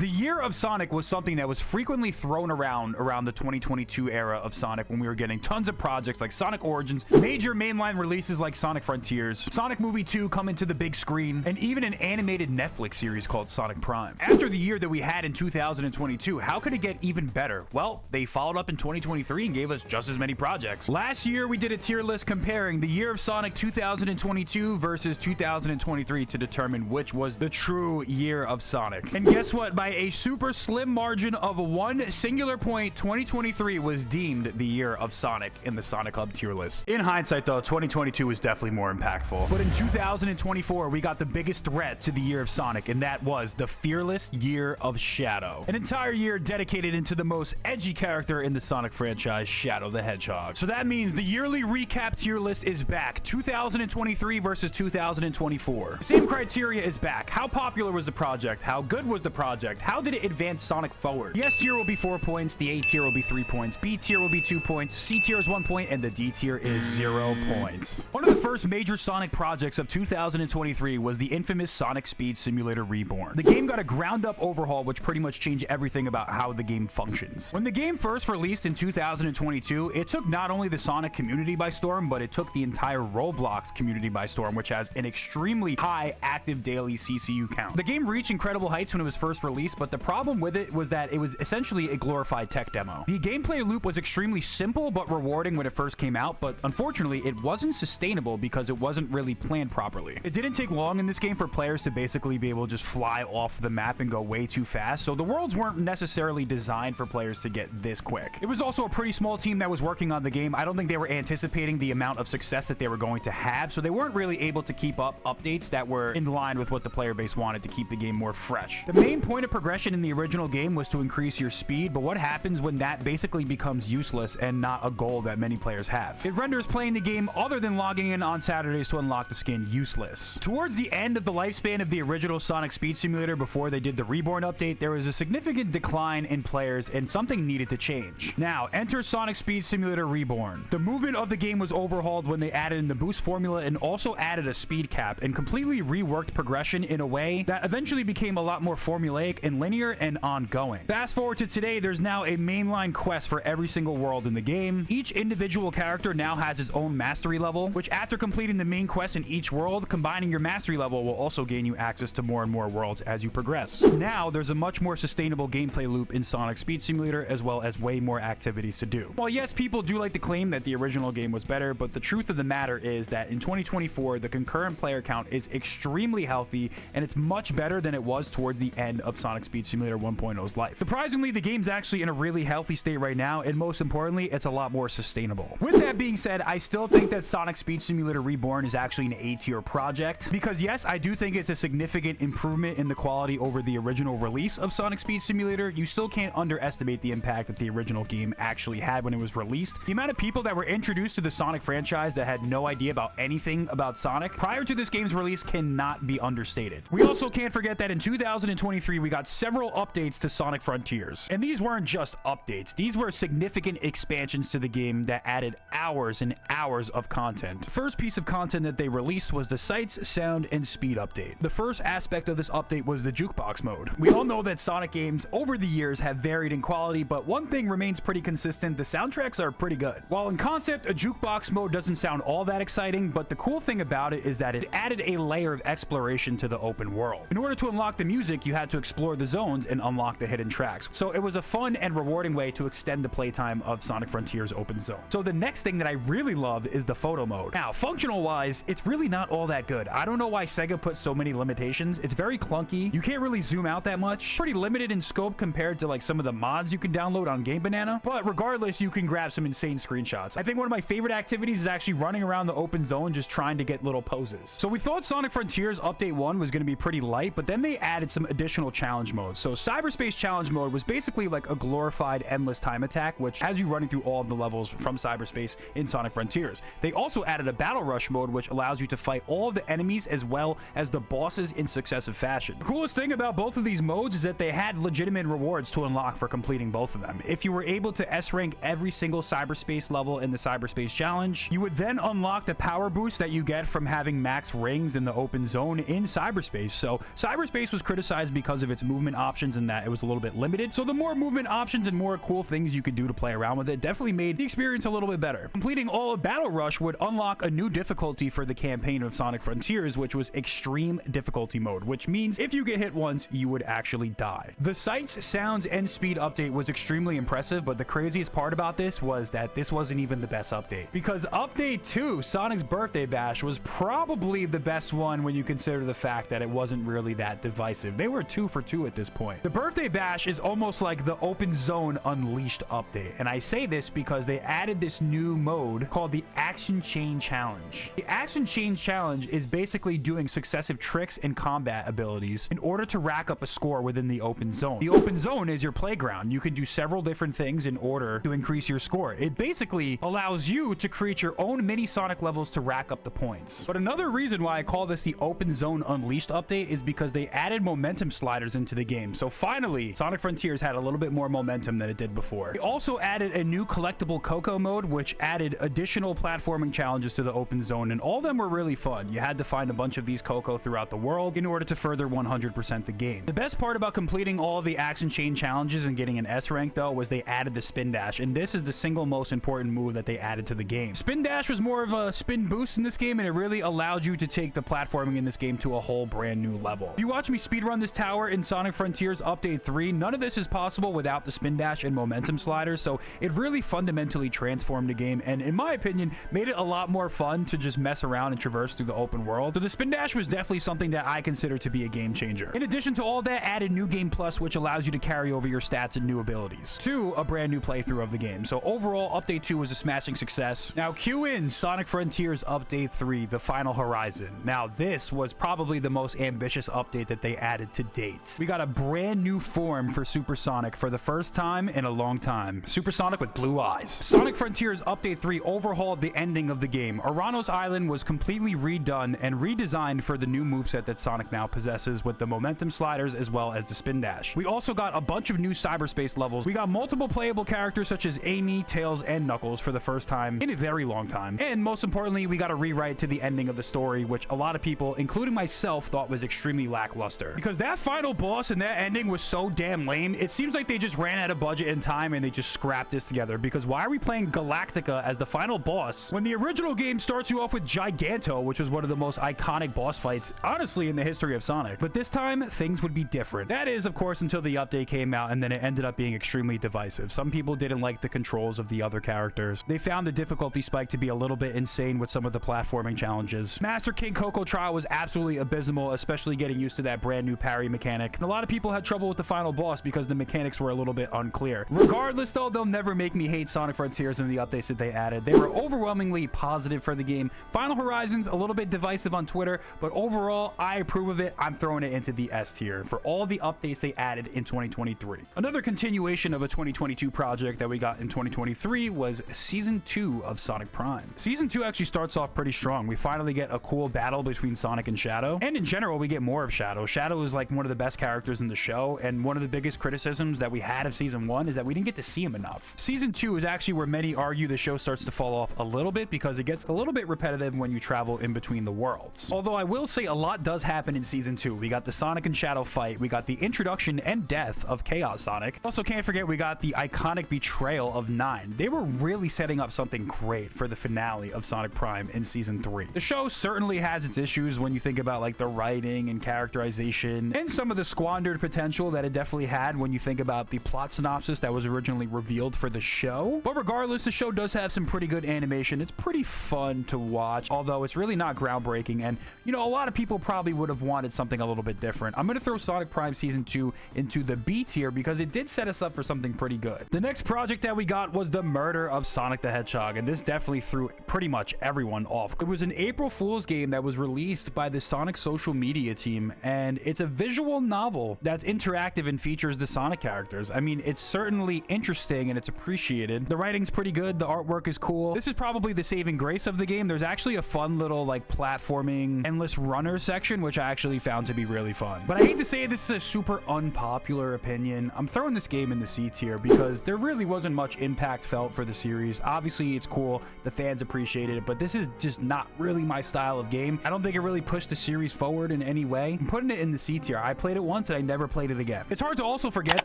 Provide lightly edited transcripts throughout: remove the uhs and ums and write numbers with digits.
The year of Sonic was something that was frequently thrown around the 2022 era of Sonic, when we were getting tons of projects like Sonic Origins, major mainline releases like Sonic Frontiers, Sonic Movie 2 coming to the big screen, and even an animated Netflix series called Sonic Prime. After the year that we had in 2022, how could it get even better? Well, they followed up in 2023 and gave us just as many projects. Last year, we did a tier list comparing the year of Sonic 2022 versus 2023 to determine which was the true year of Sonic. And guess what? By a super slim margin of one singular point, 2023 was deemed the year of Sonic in the Sonic Hub tier list. In hindsight, though, 2022 was definitely more impactful. But in 2024, we got the biggest threat to the year of Sonic, and that was the fearless year of Shadow. An entire year dedicated into the most edgy character in the Sonic franchise, Shadow the Hedgehog. So that means the yearly recap tier list is back. 2023 versus 2024. Same criteria is back. How popular was the project? How good was the project? How did it advance Sonic forward? The S tier will be 4 points, the A tier will be 3 points, B tier will be 2 points, C tier is 1 point, and the D tier is 0 points. One of the first major Sonic projects of 2023 was the infamous Sonic Speed Simulator Reborn. The game got a ground-up overhaul, which pretty much changed everything about how the game functions. When the game first released in 2022, it took not only the Sonic community by storm, but it took the entire Roblox community by storm, which has an extremely high active daily CCU count. The game reached incredible heights when it was first released, but the problem with it was that it was essentially a glorified tech demo. The gameplay loop was extremely simple but rewarding when it first came out, but unfortunately it wasn't sustainable because it wasn't really planned properly. It didn't take long in this game for players to basically be able to just fly off the map and go way too fast, so the worlds weren't necessarily designed for players to get this quick. It was also a pretty small team that was working on the game. I don't think they were anticipating the amount of success that they were going to have, so they weren't really able to keep up updates that were in line with what the player base wanted to keep the game more fresh. The main point of progression in the original game was to increase your speed, but what happens when that basically becomes useless and not a goal that many players have? It renders playing the game other than logging in on Saturdays to unlock the skin useless. Towards the end of the lifespan of the original Sonic Speed Simulator, before they did the Reborn update, there was a significant decline in players and something needed to change. Now, enter Sonic Speed Simulator Reborn. The movement of the game was overhauled when they added in the boost formula and also added a speed cap and completely reworked progression in a way that eventually became a lot more formulaic and linear and ongoing. Fast forward to today, there's now a mainline quest for every single world in the game. Each individual character now has his own mastery level, which after completing the main quest in each world, combining your mastery level will also gain you access to more and more worlds as you progress. Now, there's a much more sustainable gameplay loop in Sonic Speed Simulator, as well as way more activities to do. While yes, people do like to claim that the original game was better, but the truth of the matter is that in 2024, the concurrent player count is extremely healthy, and it's much better than it was towards the end of Sonic Speed Simulator 1.0's life. Surprisingly, the game's actually in a really healthy state right now, and most importantly, it's a lot more sustainable. With that being said, I still think that Sonic Speed Simulator Reborn is actually an A-tier project, because yes, I do think it's a significant improvement in the quality over the original release of Sonic Speed Simulator. You still can't underestimate the impact that the original game actually had when it was released. The amount of people that were introduced to the Sonic franchise that had no idea about anything about Sonic prior to this game's release cannot be understated. We also can't forget that in 2023, we got several updates to Sonic Frontiers. And these weren't just updates. These were significant expansions to the game that added hours and hours of content. The first piece of content that they released was the Sights, Sound, and Speed update. The first aspect of this update was the jukebox mode. We all know that Sonic games over the years have varied in quality, but one thing remains pretty consistent: the soundtracks are pretty good. While in concept, a jukebox mode doesn't sound all that exciting, but the cool thing about it is that it added a layer of exploration to the open world. In order to unlock the music, you had to explore the zones and unlock the hidden tracks. So it was a fun and rewarding way to extend the playtime of Sonic Frontiers open zone. So the next thing that I really love is the photo mode. Now, functional wise, it's really not all that good. I don't know why Sega put so many limitations. It's very clunky. You can't really zoom out that much. Pretty limited in scope compared to like some of the mods you can download on Game Banana. But regardless, you can grab some insane screenshots. I think one of my favorite activities is actually running around the open zone just trying to get little poses. So we thought Sonic Frontiers Update 1 was going to be pretty light, but then they added some additional challenge modes. So Cyberspace Challenge Mode was basically like a glorified endless time attack, which has you running through all of the levels from cyberspace in Sonic Frontiers. They also added a Battle Rush mode, which allows you to fight all of the enemies as well as the bosses in successive fashion. The coolest thing about both of these modes is that they had legitimate rewards to unlock for completing both of them. If you were able to S-rank every single cyberspace level in the Cyberspace Challenge, you would then unlock the power boost that you get from having max rings in the open zone in cyberspace. So cyberspace was criticized because of its movement options and that it was a little bit limited. So the more movement options and more cool things you could do to play around with it definitely made the experience a little bit better. Completing all of Battle Rush would unlock a new difficulty for the campaign of Sonic Frontiers, which was extreme difficulty mode, which means if you get hit once, you would actually die. The sights, sounds, and speed update was extremely impressive, but the craziest part about this was that this wasn't even the best update, because update 2, Sonic's Birthday Bash, was probably the best one when you consider the fact that it wasn't really that divisive. They were 2 for 2 at this point. The Birthday Bash is almost like the Open Zone Unleashed update, and I say this because they added this new mode called the Action Chain Challenge. The Action Chain Challenge is basically doing successive tricks and combat abilities in order to rack up a score within the open zone. The open zone is your playground. You can do several different things in order to increase your score. It basically allows you to create your own mini Sonic levels to rack up the points. But another reason why I call this the Open Zone Unleashed update is because they added momentum sliders into the game. So finally, Sonic Frontiers had a little bit more momentum than it did before. They also added a new collectible Coco mode, which added additional platforming challenges to the open zone, and all of them were really fun. You had to find a bunch of these Coco throughout the world in order to further 100% the game. The best part about completing all of the Action Chain challenges and getting an S rank, though, was they added the Spin Dash, and this is the single most important move that they added to the game. Spin Dash was more of a spin boost in this game, and it really allowed you to take the platforming in this game to a whole brand new level. If you watch me speedrun this tower in Sonic Frontiers Update 3, none of this is possible without the Spin Dash and momentum sliders, so it really fundamentally transformed the game, and in my opinion, made it a lot more fun to just mess around and traverse through the open world. So the Spin Dash was definitely something that I consider to be a game changer. In addition to all that, added New Game Plus, which allows you to carry over your stats and new abilities to a brand new playthrough of the game. So overall, Update 2 was a smashing success. Now cue in Sonic Frontiers Update 3, The Final Horizon. Now this was probably the most ambitious update that they added to date. We got a brand new form for Super Sonic for the first time in a long time. Super Sonic with blue eyes. Sonic Frontiers Update 3 overhauled the ending of the game. Aranos Island was completely redone and redesigned for the new moveset that Sonic now possesses, with the momentum sliders as well as the Spin Dash. We also got a bunch of new cyberspace levels. We got multiple playable characters such as Amy, Tails, and Knuckles for the first time in a very long time. And most importantly, we got a rewrite to the ending of the story, which a lot of people, including myself, thought was extremely lackluster. Because that final boss and that ending was so damn lame, it seems like they just ran out of budget and time and they just scrapped this together. Because why are we playing Galactica as the final boss when the original game starts you off with Giganto, which was one of the most iconic boss fights, honestly, in the history of Sonic? But this time, things would be different. That is, of course, until the update came out, and then it ended up being extremely divisive. Some people didn't like the controls of the other characters. They found the difficulty spike to be a little bit insane with some of the platforming challenges. Master King Coco Trial was absolutely abysmal, especially getting used to that brand new parry mechanic. And a lot of people had trouble with the final boss because the mechanics were a little bit unclear. Regardless, though, they'll never make me hate Sonic Frontiers and the updates that they added. They were overwhelmingly positive for the game. Final Horizons, a little bit divisive on Twitter, but overall, I approve of it. I'm throwing it into the S tier for all the updates they added in 2023. Another continuation of a 2022 project that we got in 2023 was Season 2 of Sonic Prime. Season 2 actually starts off pretty strong. We finally get a cool battle between Sonic and Shadow, and in general, we get more of Shadow. Shadow is like one of the best characters in the show, and one of the biggest criticisms that we had of Season 1 is that we didn't get to see him enough. Season 2 is actually where many argue the show starts to fall off a little bit because it gets a little bit repetitive when you travel in between the worlds. Although I will say a lot does happen in Season 2. We got the Sonic and Shadow fight, we got the introduction and death of Chaos Sonic. Also, can't forget we got the iconic betrayal of 9. They were really setting up something great for the finale of Sonic Prime in Season 3. The show certainly has its issues when you think about like the writing and characterization and some of the squandered potential that it definitely had when you think about the plot synopsis that was originally revealed for the show. But regardless, the show does have some pretty good animation. It's pretty fun to watch, although it's really not groundbreaking, and you know, a lot of people probably would have wanted something a little bit different. I'm going to throw Sonic Prime Season 2 into the B tier because it did set us up for something pretty good. The next project that we got was the murder of Sonic the Hedgehog, and this definitely threw pretty much everyone off. It was an April Fool's game that was released by the Sonic social media team, and it's a visual novel that's interactive and features the Sonic characters. I mean, it's certainly interesting and it's appreciated. The writing's pretty good. The artwork is cool. This is probably the saving grace of the game. There's actually a fun little like platforming endless runner section, which I actually found to be really fun. But I hate to say this is a super unpopular opinion. I'm throwing this game in the C tier because there really wasn't much impact felt for the series. Obviously, it's cool. The fans appreciated it, but this is just not really my style of game. I don't think it really pushed the series forward in any way. I'm putting it in the C tier. I played it once. once and I never played it again. It's hard to also forget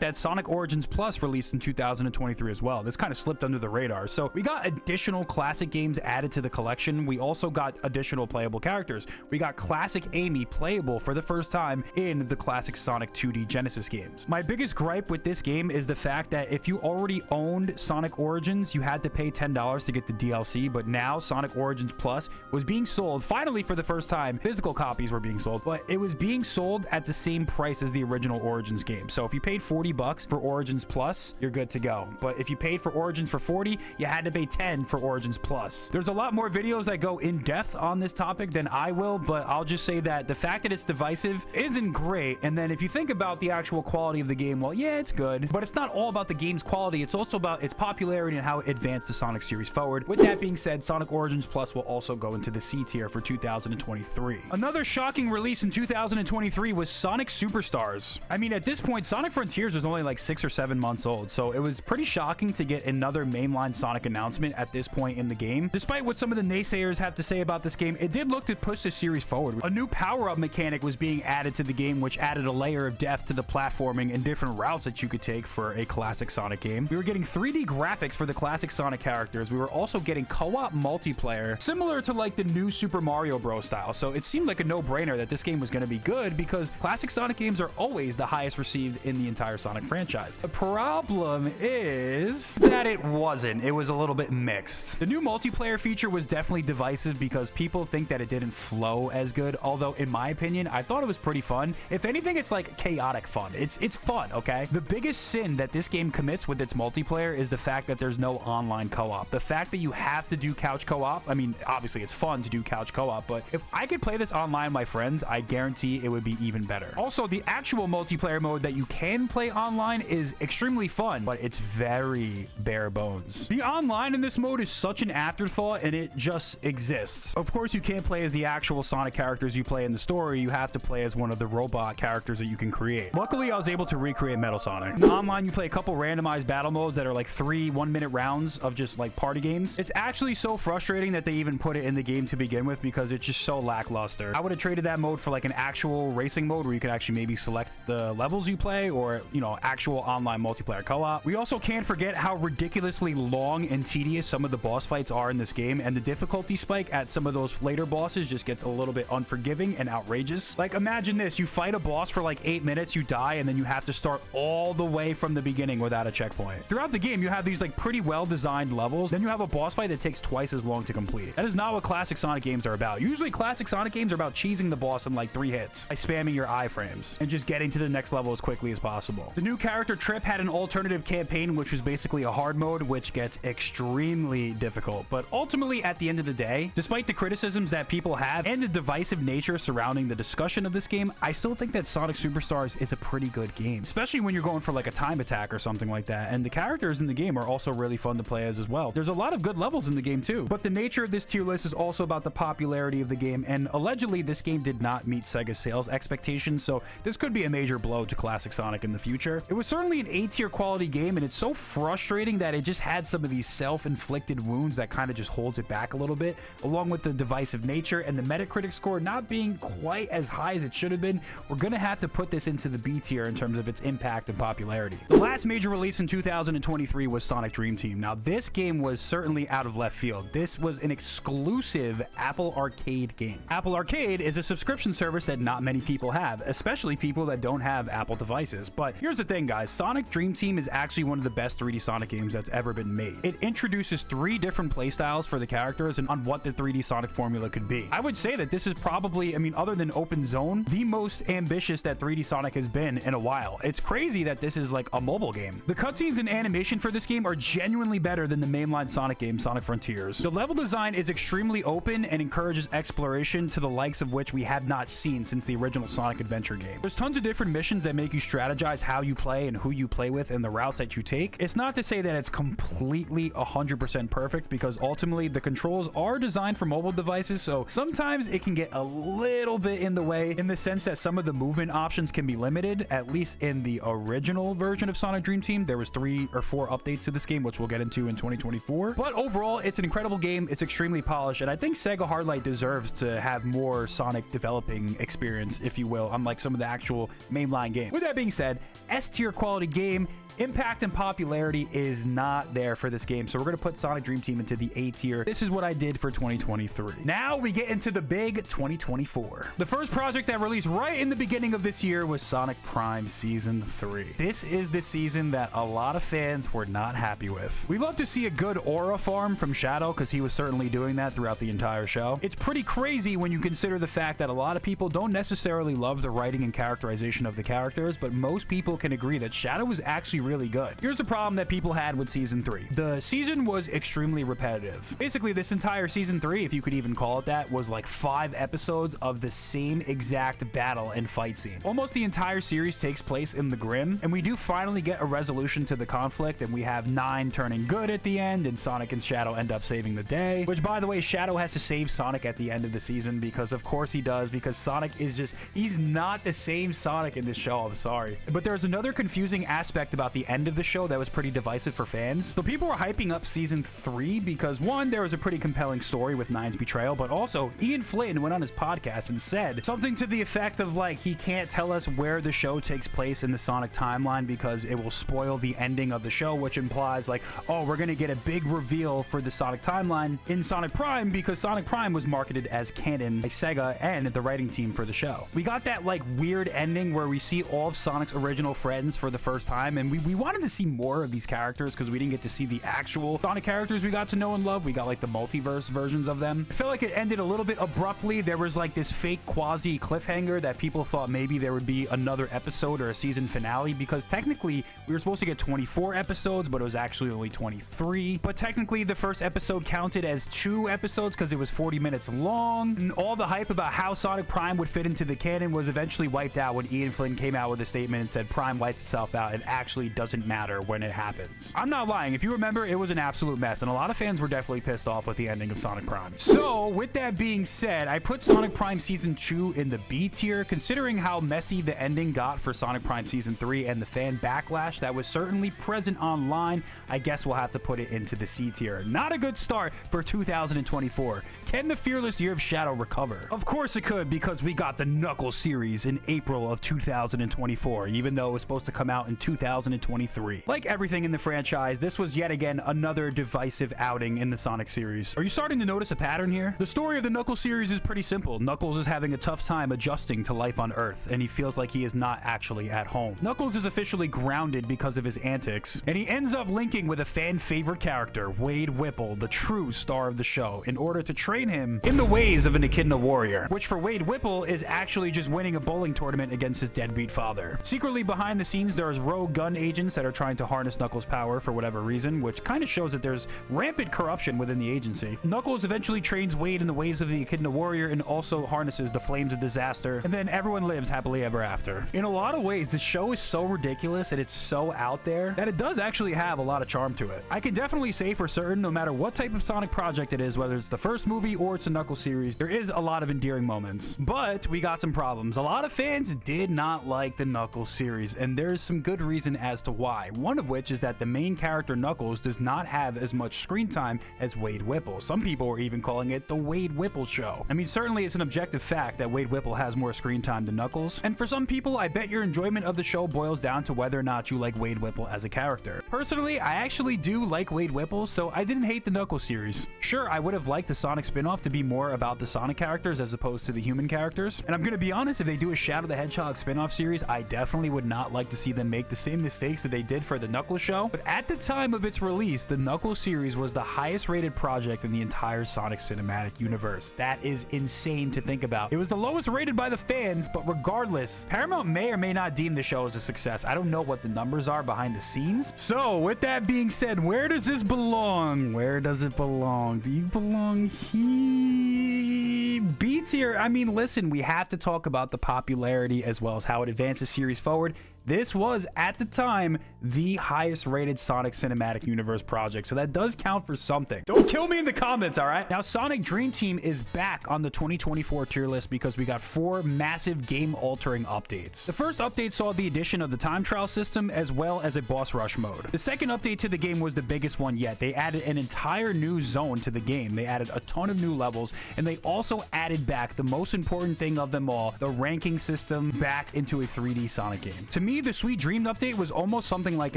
that Sonic Origins Plus released in 2023 as well. This kind of slipped under the radar. So we got additional classic games added to the collection. We also got additional playable characters. We got classic Amy playable for the first time in the classic Sonic 2D Genesis games. My biggest gripe with this game is the fact that if you already owned Sonic Origins, you had to pay $10 to get the DLC, but now Sonic Origins Plus was being sold, finally for the first time, physical copies were being sold, but it was being sold at the same price as the original Origins game. So if you paid $40 for Origins Plus, you're good to go. But if you paid for Origins for $40, you had to pay $10 for Origins Plus. There's a lot more videos that go in depth on this topic than I will, but I'll just say that the fact that it's divisive isn't great. And then if you think about the actual quality of the game, well, yeah, it's good, but it's not all about the game's quality. It's also about its popularity and how it advanced the Sonic series forward. With that being said, Sonic Origins Plus will also go into the C tier for 2023. Another shocking release in 2023 was Sonic Superstars. I mean, at this point, Sonic Frontiers was only like 6 or 7 months old, so it was pretty shocking to get another mainline Sonic announcement at this point in the game. Despite what some of the naysayers have to say about this game, it did look to push the series forward. A new power-up mechanic was being added to the game, which added a layer of depth to the platforming and different routes that you could take for a classic Sonic game. We were getting 3D graphics for the classic Sonic characters. We were also getting co-op multiplayer, similar to like the new Super Mario Bros. Style. So it seemed like a no-brainer that this game was going to be good because classic Sonic games are always the highest received in the entire Sonic franchise. The problem is that it wasn't. It was a little bit mixed. The new multiplayer feature was definitely divisive because people think that it didn't flow as good, although in my opinion, I thought it was pretty fun. If anything, it's like chaotic fun. It's fun, okay? The biggest sin that this game commits with its multiplayer is the fact that there's no online co-op. The fact that you have to do couch co-op, I mean, obviously it's fun to do couch co-op, but if I could play this online with my friends, I guarantee it would be even better. Also, the actual multiplayer mode that you can play online is extremely fun, but it's very bare bones. The online in this mode is such an afterthought and it just exists. Of course, you can't play as the actual Sonic characters you play in the story. You have to play as one of the robot characters that you can create. Luckily, I was able to recreate Metal Sonic. In the online, you play a couple randomized battle modes that are like 3 one-minute rounds of just like party games. It's actually so frustrating that they even put it in the game to begin with because it's just so lackluster. I would have traded that mode for like an actual racing mode where you could actually maybe select the levels you play or, you know, actual online multiplayer co-op. We also can't forget how ridiculously long and tedious some of the boss fights are in this game, and the difficulty spike at some of those later bosses just gets a little bit unforgiving and outrageous. Like, imagine this, you fight a boss for like 8 minutes, you die, and then you have to start all the way from the beginning without a checkpoint. Throughout the game, you have these like pretty well-designed levels, then you have a boss fight that takes twice as long to complete. That is not what classic Sonic games are about. Usually classic Sonic games are about cheesing the boss in like 3 hits by spamming your iframes and just getting to the next level as quickly as possible. The new character Trip had an alternative campaign, which was basically a hard mode, which gets extremely difficult. But ultimately, at the end of the day, despite the criticisms that people have and the divisive nature surrounding the discussion of this game, I still think that Sonic Superstars is a pretty good game, especially when you're going for like a time attack or something like that. And the characters in the game are also really fun to play as well. There's a lot of good levels in the game too. But the nature of this tier list is also about the popularity of the game, and allegedly this game did not meet Sega's sales expectations, so this could be a major blow to classic Sonic in the future. It was certainly an A-tier quality game, and it's so frustrating that it just had some of these self-inflicted wounds that kind of just holds it back a little bit, along with the divisive nature and the Metacritic score not being quite as high as it should have been. We're gonna have to put this into the B tier in terms of its impact and popularity. The last major release in 2023 was Sonic Dream Team. Now, this game was certainly out of left field. This was an exclusive Apple Arcade game. Apple Arcade is a subscription service that not many people have, especially people that don't have Apple devices. But here's the thing, guys. Sonic Dream Team is actually one of the best 3D Sonic games that's ever been made. It introduces 3 different playstyles for the characters and on what the 3D Sonic formula could be. I would say that this is probably, I mean, other than Open Zone, the most ambitious that 3D Sonic has been in a while. It's crazy that this is like a mobile game. The cutscenes and animation for this game are genuinely better than the mainline Sonic game, Sonic Frontiers. The level design is extremely open and encourages exploration to the likes of which we have not seen since the original Sonic Adventure game. There's tons of different missions that make you strategize how you play and who you play with and the routes that you take. It's not to say that it's completely 100% perfect, because ultimately the controls are designed for mobile devices, so sometimes it can get a little bit in the way, in the sense that some of the movement options can be limited. At least in the original version of Sonic Dream Team, there was 3 or 4 updates to this game, which we'll get into in 2024. But overall, it's an incredible game. It's extremely polished, and I think Sega Hardlight deserves to have more Sonic developing experience, if you will, unlike some of the actual actual mainline game. With that being said, S-tier quality game. Impact and popularity is not there for this game, so we're going to put Sonic Dream Team into the A tier. This is what I did for 2023. Now we get into the big 2024. The first project that released right in the beginning of this year was Sonic Prime Season 3. This is the season that a lot of fans were not happy with. We love to see a good aura farm from Shadow, because he was certainly doing that throughout the entire show. It's pretty crazy when you consider the fact that a lot of people don't necessarily love the writing and characterization of the characters, but most people can agree that Shadow was actually really good. Here's the problem that people had with Season 3. The season was extremely repetitive. Basically, this entire Season 3, if you could even call it that, was like 5 episodes of the same exact battle and fight scene. Almost the entire series takes place in the Grim, and we do finally get a resolution to the conflict, and we have 9 turning good at the end, and Sonic and Shadow end up saving the day. Which, by the way, Shadow has to save Sonic at the end of the season, because of course he does, because Sonic is just, he's not the same Sonic in this show, I'm sorry. But there's another confusing aspect about the end of the show that was pretty divisive for fans. So people were hyping up Season 3 because, one, there was a pretty compelling story with Nine's betrayal, but also Ian Flynn went on his podcast and said something to the effect of, like, he can't tell us where the show takes place in the Sonic timeline because it will spoil the ending of the show, which implies, like, oh, we're gonna get a big reveal for the Sonic timeline in Sonic Prime, because Sonic Prime was marketed as canon by Sega and the writing team for the show. We got that, like, weird ending where we see all of Sonic's original friends for the first time, and we wanted to see more of these characters because we didn't get to see the actual Sonic characters we got to know and love. We got like the multiverse versions of them. I feel like it ended a little bit abruptly. There was like this fake quasi cliffhanger that people thought maybe there would be another episode or a season finale, because technically we were supposed to get 24 episodes, but it was actually only 23. But technically the first episode counted as 2 episodes because it was 40 minutes long, and all the hype about how Sonic Prime would fit into the canon was eventually wiped out when Ian Flynn came out with a statement and said Prime wipes itself out. It actually doesn't matter when it happens. I'm not lying. If you remember, it was an absolute mess, and a lot of fans were definitely pissed off with the ending of Sonic Prime. So with that being said, I put Sonic Prime Season 2 in the B tier. Considering how messy the ending got for Sonic Prime Season 3 and the fan backlash that was certainly present online, I guess we'll have to put it into the C tier. Not a good start for 2024. Can the fearless year of Shadow recover? Of course it could, because we got the Knuckles series in April of 2024, even though it was supposed to come out in 2023. Like everything in the franchise, this was yet again another divisive outing in the Sonic series. Are you starting to notice a pattern here? The story of the Knuckles series is pretty simple. Knuckles is having a tough time adjusting to life on Earth, and he feels like he is not actually at home. Knuckles is officially grounded because of his antics, and he ends up linking with a fan favorite character, Wade Whipple, the true star of the show, in order to train him in the ways of an Echidna warrior, which for Wade Whipple is actually just winning a bowling tournament against his deadbeat father. Secretly behind the scenes, there's rogue gun agents that are trying to harness Knuckles' power for whatever reason, which kind of shows that there's rampant corruption within the agency. Knuckles eventually trains Wade in the ways of the Echidna warrior and also harnesses the flames of disaster, and then everyone lives happily ever after. In a lot of ways, the show is so ridiculous and it's so out there that it does actually have a lot of charm to it. I can definitely say for certain, no matter what type of Sonic project it is, whether it's the first movie or it's a Knuckles series, there is a lot of endearing moments. But we got some problems. A lot of fans did not like the Knuckles series, and there's some good reason as to why. One of which is that the main character Knuckles does not have as much screen time as Wade Whipple. Some people were even calling it the Wade Whipple show. I mean, certainly it's an objective fact that Wade Whipple has more screen time than Knuckles, and for some people, I bet your enjoyment of the show boils down to whether or not you like Wade Whipple as a character. Personally, I actually do like Wade Whipple, so I didn't hate the Knuckles series. Sure, I would have liked the Sonic spin-off to be more about the Sonic characters as opposed to the human characters, and I'm gonna be honest, if they do a Shadow the Hedgehog spin-off series, I definitely would not like to see them make the same mistakes that they did for the Knuckles show. But at the time of its release, the Knuckles series was the highest rated project in the entire Sonic cinematic universe. That is insane to think about. It was the lowest rated by the fans, but regardless, Paramount may or may not deem the show as a success. I don't know what the numbers are behind the scenes. So with that being said, where does this belong? Where does it belong? Do you belong here? B tier. I mean, listen, we have to talk about the popularity as well as how it advances the series forward. This was, at the time, the highest rated Sonic Cinematic Universe project, so that does count for something. Don't kill me in the comments, all right? Now, Sonic Dream Team is back on the 2024 tier list because we got 4 massive game-altering updates. The first update saw the addition of the time trial system as well as a boss rush mode. The second update to the game was the biggest one yet. They added an entire new zone to the game. They added a ton of new levels, and they also added back back the most important thing of them all, the ranking system, back into a 3D Sonic game. To me, the Sweet Dreams update was almost something like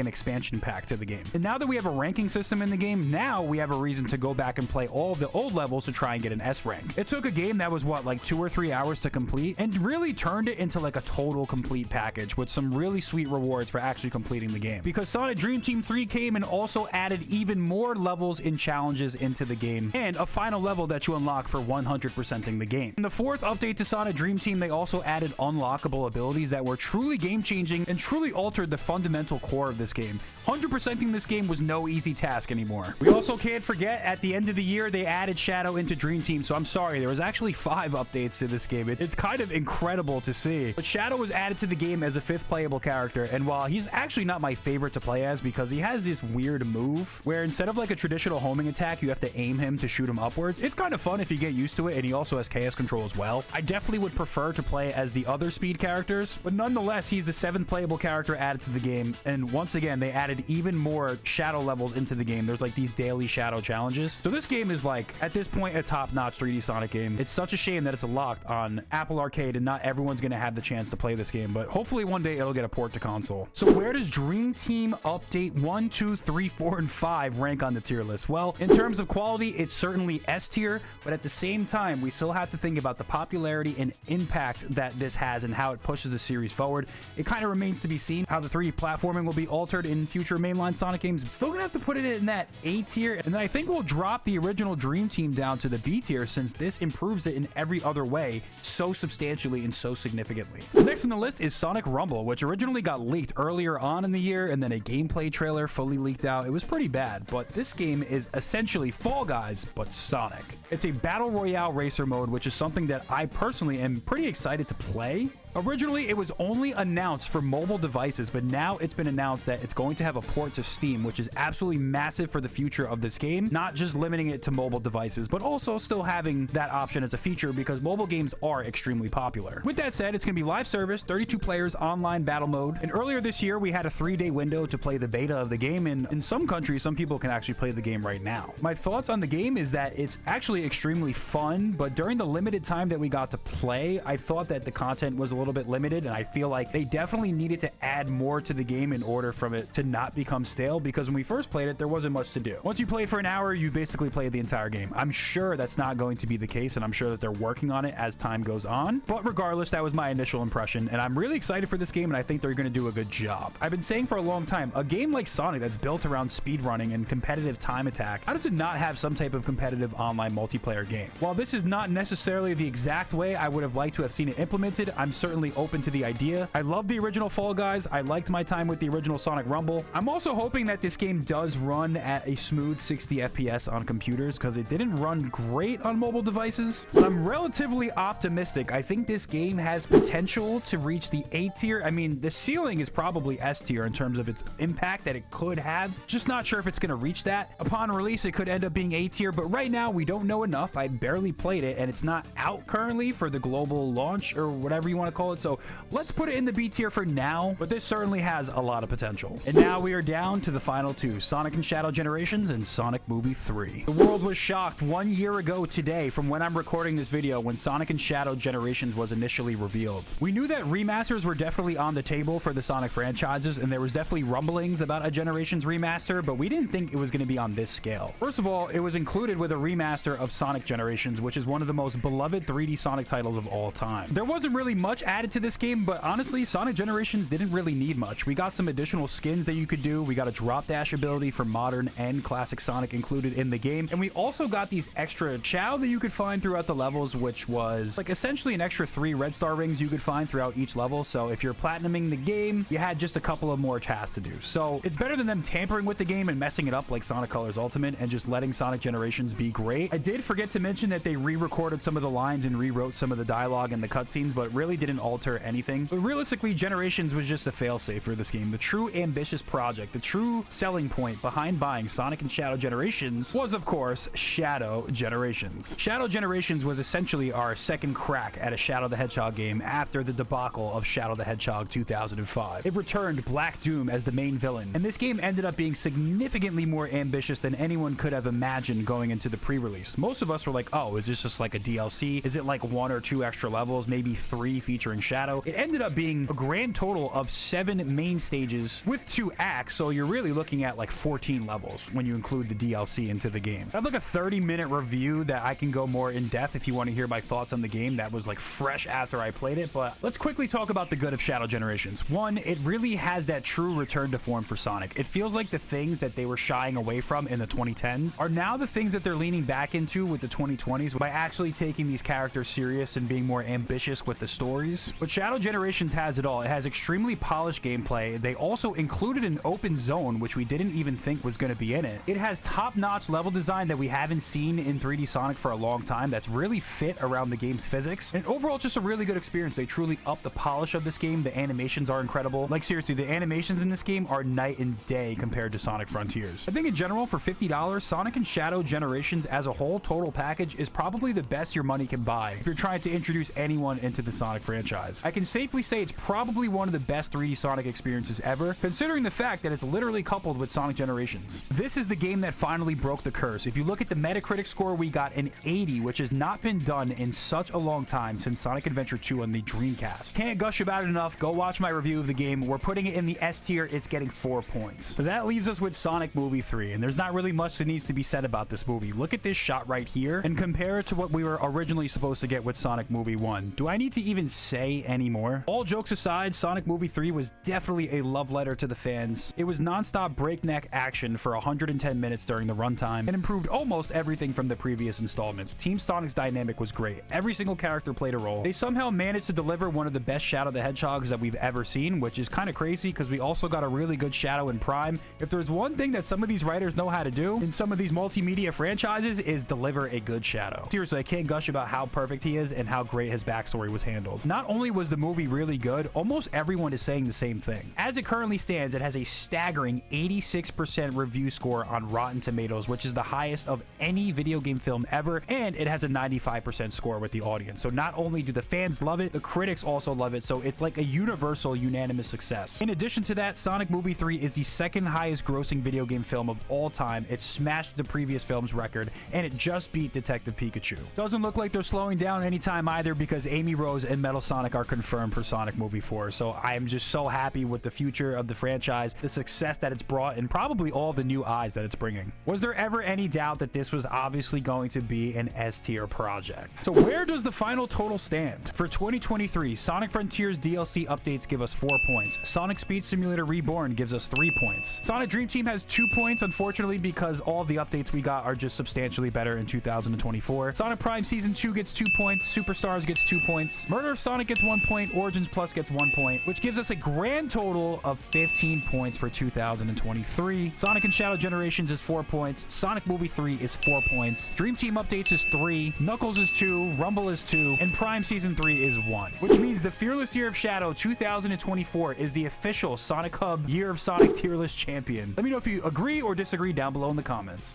an expansion pack to the game. And now that we have a ranking system in the game, now we have a reason to go back and play all of the old levels to try and get an S rank. It took a game that was what, like 2 or 3 hours to complete, and really turned it into like a total complete package with some really sweet rewards for actually completing the game. Because Sonic Dream Team 3 came and also added even more levels and challenges into the game, and a final level that you unlock for 100%ing the game. In the 4th update to Sonic Dream Team, they also added unlockable abilities that were truly game-changing and truly altered the fundamental core of this game. 100%ing this game was no easy task anymore. We also can't forget, at the end of the year, they added Shadow into Dream Team, so I'm sorry, there was actually 5 updates to this game. It's kind of incredible to see. But Shadow was added to the game as a 5th playable character, and while he's actually not my favorite to play as because he has this weird move where instead of like a traditional homing attack, you have to aim him to shoot him upwards. It's kind of fun if you get used to it, and he also has chaos control as well. I definitely would prefer to play as the other speed characters, but nonetheless, he's the 7th playable character added to the game, and once again, they added even more Shadow levels into the game. There's like these daily Shadow challenges. So this game is like, at this point, a top-notch 3D Sonic game. It's such a shame that it's locked on Apple Arcade and not everyone's going to have the chance to play this game, but hopefully one day it'll get a port to console. So where does Dream Team Update 1, 2, 3, 4, and 5 rank on the tier list? Well, in terms of quality, it's certainly S tier, but at the same time, we still have to think about the popularity and impact that this has and how it pushes the series forward. It kind of remains to be seen how the 3D platforming will be altered in future mainline Sonic games. Still gonna have to put it in that A tier, and then I think we'll drop the original Dream Team down to the B tier since this improves it in every other way so substantially and so significantly. Next on the list is Sonic Rumble, which originally got leaked earlier on in the year, and then a gameplay trailer fully leaked out. It was pretty bad, but this game is essentially Fall Guys, but Sonic. It's a battle royale racer mode, which is something that I personally am pretty excited to play. Originally, it was only announced for mobile devices, but now it's been announced that it's going to have a port to Steam, which is absolutely massive for the future of this game. Not just limiting it to mobile devices, but also still having that option as a feature because mobile games are extremely popular. With that said, it's going to be live service, 32 players, online battle mode. And earlier this year, we had a 3-day window to play the beta of the game. And in some countries, some people can actually play the game right now. My thoughts on the game is that it's actually extremely fun, but during the limited time that we got to play, I thought that the content was a little bit limited, and I feel like they definitely needed to add more to the game in order for it to not become stale, because when we first played it, there wasn't much to do. Once you play for an hour, you basically played the entire game. I'm sure that's not going to be the case, and I'm sure that they're working on it as time goes on, but regardless, that was my initial impression, and I'm really excited for this game, and I think they're going to do a good job. I've been saying for a long time, a game like Sonic that's built around speedrunning and competitive time attack, how does it not have some type of competitive online multiplayer game? While this is not necessarily the exact way I would have liked to have seen it implemented, I'm certainly open to the idea. I love the original Fall Guys. I liked my time with the original Sonic Rumble. I'm also hoping that this game does run at a smooth 60 FPS on computers because it didn't run great on mobile devices. But I'm relatively optimistic. I think this game has potential to reach the A tier. I mean, the ceiling is probably S tier in terms of its impact that it could have. Just not sure if it's going to reach that. Upon release, it could end up being A tier, but right now we don't know enough. I barely played it, and it's not out currently for the global launch or whatever you want to call it. So let's put it in the B tier for now, but this certainly has a lot of potential. And now we are down to the final two, Sonic and Shadow Generations and Sonic Movie 3. The world was shocked 1 year ago today from when I'm recording this video when Sonic and Shadow Generations was initially revealed. We knew that remasters were definitely on the table for the Sonic franchises, and there was definitely rumblings about a Generations remaster, but we didn't think it was going to be on this scale. First of all, it was included with a remaster of Sonic Generations, which is one of the most beloved 3D Sonic titles of all time. There wasn't really much added to this game, but honestly, Sonic Generations didn't really need much. We got some additional skins that you could do. We got a drop dash ability for modern and classic Sonic included in the game. And we also got these extra chow that you could find throughout the levels, which was like essentially an extra 3 red star rings you could find throughout each level. So if you're platinuming the game, you had just a couple of more tasks to do. So it's better than them tampering with the game and messing it up like Sonic Colors Ultimate and just letting Sonic Generations be great. I did forget to mention that they re-recorded some of the lines and rewrote some of the dialogue and the cutscenes, but it really didn't alter anything. But realistically, Generations was just a failsafe for this game. The true ambitious project, the true selling point behind buying Sonic and Shadow Generations was, of course, Shadow Generations. Shadow Generations was essentially our second crack at a Shadow the Hedgehog game after the debacle of Shadow the Hedgehog 2005. It returned Black Doom as the main villain, and this game ended up being significantly more ambitious than anyone could have imagined going into the pre-release. Most of us were like, oh, is this just like a DLC? Is it like 1 or 2 extra levels, maybe 3 featuring Shadow? It ended up being a grand total of 7 main stages with 2 acts, so you're really looking at like 14 levels when you include the DLC into the game. I have like a 30-minute review that I can go more in depth if you want to hear my thoughts on the game. That was like fresh after I played it, but let's quickly talk about the good of Shadow Generations. One, it really has that true return to form for Sonic. It feels like the things that they were shying away from in the 2010s are now the things that they're leaning back into with the 2020s by actually taking these characters serious and being more ambitious with the stories. But Shadow Generations has it all. It has extremely polished gameplay. They also included an open zone, which we didn't even think was going to be in it. It has top-notch level design that we haven't seen in 3D Sonic for a long time that's really fit around the game's physics. And overall, just a really good experience. They truly up the polish of this game. The animations are incredible. Like, seriously, the animations in this game are night and day compared to Sonic Frontiers. I think in general, for $50, Sonic and Shadow Generations as a whole total package is probably the best your money can buy if you're trying to introduce anyone into the Sonic franchise. I can safely say it's probably one of the best 3D Sonic experiences ever, considering the fact that it's literally coupled with Sonic Generations. This is the game that finally broke the curse. If you look at the Metacritic score, we got an 80, which has not been done in such a long time since Sonic Adventure 2 on the Dreamcast. Can't gush about it enough. Go watch my review of the game. We're putting it in the S tier. It's getting 4 points. So that leaves us with Sonic Movie 3, and there's not really much that needs to be said about this movie. Look at this shot right here and compare it to what we were originally supposed to get with Sonic Movie 1. Do I need to even say any more? All jokes aside, Sonic Movie 3 was definitely a love letter to the fans. It was non-stop breakneck action for 110 minutes during the runtime and improved almost everything from the previous installments. Team Sonic's dynamic was great. Every single character played a role. They somehow managed to deliver one of the best Shadow the Hedgehogs that we've ever seen, which is kind of crazy because we also got a really good Shadow in Prime. If there's one thing that some of these writers know how to do in some of these multimedia franchises is deliver a good Shadow. Seriously, I can't gush about how perfect he is and how great his backstory was handled. Not only was the movie really good, almost everyone is saying the same thing. As it currently stands, it has a staggering 86% review score on Rotten Tomatoes, which is the highest of any video game film ever, and it has a 95% score with the audience. So not only do the fans love it, the critics also love it, so it's like a universal, unanimous success. In addition to that, Sonic Movie 3 is the second highest grossing video game film of all time. It smashed the previous film's record, and it just beat Detective Pikachu. Doesn't look like they're slowing down anytime either, because Amy Rose and Metal Sonic are confirmed for Sonic Movie 4, so I am just so happy with the future of the franchise, the success that it's brought, and probably all the new eyes that it's bringing. Was there ever any doubt that this was obviously going to be an S-tier project? So where does the final total stand? For 2023, Sonic Frontiers DLC updates give us 4 points. Sonic Speed Simulator Reborn gives us 3 points. Sonic Dream Team has 2 points, unfortunately, because all the updates we got are just substantially better in 2024. Sonic Prime Season 2 gets 2 points. Superstars gets 2 points. Murder of Sonic gets 1 point. Origins Plus gets 1 point, which gives us a grand total of 15 points for 2023. Sonic and Shadow Generations is 4 points. Sonic Movie 3 is 4 points. Dream Team Updates is 3. Knuckles is 2. Rumble is 2. And Prime Season 3 is 1. Which means the Fearless Year of Shadow 2024 is the official Sonic Hub Year of Sonic tier list champion. Let me know if you agree or disagree down below in the comments.